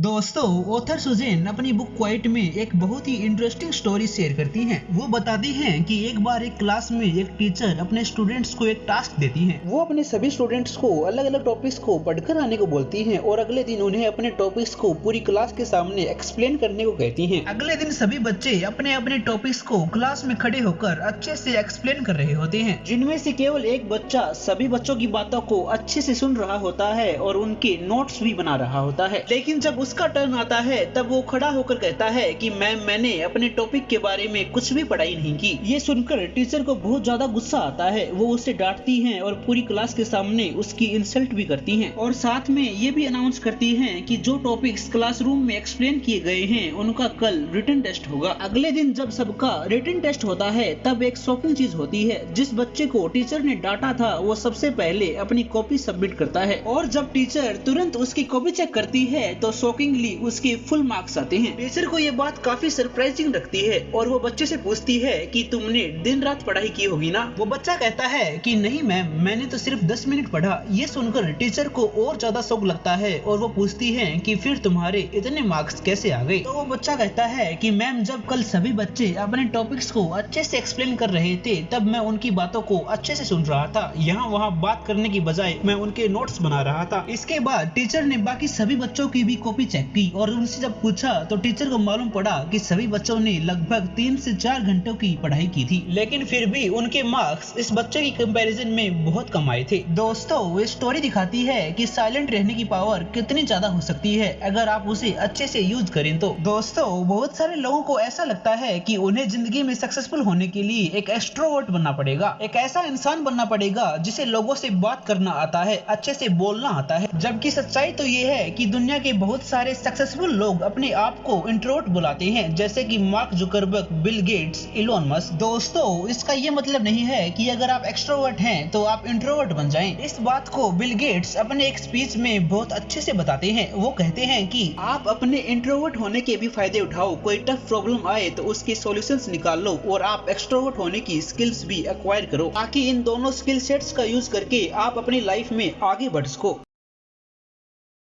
दोस्तों, author Susan अपनी book quite में एक बहुत ही इंटरेस्टिंग स्टोरी शेयर करती हैं। वो बताती हैं कि एक बार एक क्लास में एक टीचर अपने स्टूडेंट्स को एक टास्क देती हैं। वो अपने सभी स्टूडेंट्स को अलग अलग टॉपिक्स को पढ़कर आने को बोलती हैं और अगले दिन उन्हें अपने टॉपिक्स को पूरी क्लास के सामने एक्सप्लेन करने को कहती हैं। अगले दिन सभी बच्चे अपने अपने टॉपिक्स को क्लास में खड़े होकर अच्छे से एक्सप्लेन कर रहे होते हैं, जिनमें से केवल एक बच्चा सभी बच्चों की बातों को अच्छे से सुन रहा होता है और उनके नोट्स भी बना रहा होता है। लेकिन जब उसका टर्न आता है तब वो खड़ा होकर कहता है कि मैम, मैंने अपने टॉपिक के बारे में कुछ भी पढ़ाई नहीं की। ये सुनकर टीचर को बहुत ज्यादा गुस्सा आता है। वो उसे डांटती हैं और पूरी क्लास के सामने उसकी इंसल्ट भी करती हैं और साथ में ये भी अनाउंस करती हैं कि जो टॉपिक्स क्लासरूम में एक्सप्लेन किए गए हैं उनका कल रिटन टेस्ट होगा। अगले दिन जब सबका रिटन टेस्ट होता है तब एक शॉकिंग चीज होती है। जिस बच्चे को टीचर ने डांटा था वो सबसे पहले अपनी कॉपी सबमिट करता है और जब टीचर तुरंत उसकी कॉपी चेक करती है तो शॉकिंगली उसके फुल मार्क्स आते हैं। टीचर को ये बात काफी सरप्राइजिंग लगती है और वो बच्चे से पूछती है कि तुमने दिन रात पढ़ाई की होगी ना। वो बच्चा कहता है कि नहीं मैम, मैंने तो सिर्फ 10 मिनट पढ़ा। ये सुनकर टीचर को और ज्यादा शौक लगता है और वो पूछती है कि फिर तुम्हारे इतने मार्क्स कैसे आ गए। तो वो बच्चा कहता है कि मैम, जब कल सभी बच्चे अपने टॉपिक्स को अच्छे से एक्सप्लेन कर रहे थे तब मैं उनकी बातों को अच्छे से सुन रहा था। यहाँ वहाँ बात करने की बजाय मैं उनके नोट्स बना रहा था। इसके बाद टीचर ने बाकी सभी बच्चों की भी कॉपी चेक की और उनसे जब पूछा तो टीचर को मालूम पड़ा कि सभी बच्चों ने लगभग 3 से 4 घंटों की पढ़ाई की थी, लेकिन फिर भी उनके मार्क्स इस बच्चे की कंपैरिजन में बहुत कम आए थे। दोस्तों, ये स्टोरी दिखाती है कि साइलेंट रहने की पावर कितनी ज्यादा हो सकती है अगर आप उसे अच्छे से यूज करें तो। दोस्तों, बहुत सारे लोगों को ऐसा लगता है कि उन्हें जिंदगी में सक्सेसफुल होने के लिए एक एक्सट्रोवर्ट बनना पड़ेगा, एक ऐसा इंसान बनना पड़ेगा जिसे लोगों से बात करना आता है, अच्छे से बोलना आता है। जबकि सच्चाई तो ये है कि दुनिया के बहुत सारे सक्सेसफुल लोग अपने आप को इंट्रोवर्ट बुलाते हैं, जैसे कि mark Zuckerberg, Bill Gates, Elon Musk. दोस्तों, इसका ये मतलब नहीं है कि अगर आप एक्सट्रोवर्ट हैं तो आप इंट्रोवर्ट बन जाएं। इस बात को बिल गेट्स अपने एक स्पीच में बहुत अच्छे से बताते हैं। वो कहते हैं कि आप अपने इंट्रोवर्ट होने के भी फायदे उठाओ। कोई टफ प्रॉब्लम आए तो उसके सॉल्यूशंस निकाल लो और आप एक्सट्रोवर्ट होने की स्किल्स भी एक्वायर करो ताकि इन दोनों स्किल सेट्स का यूज करके आप अपनी लाइफ में आगे बढ़ सको।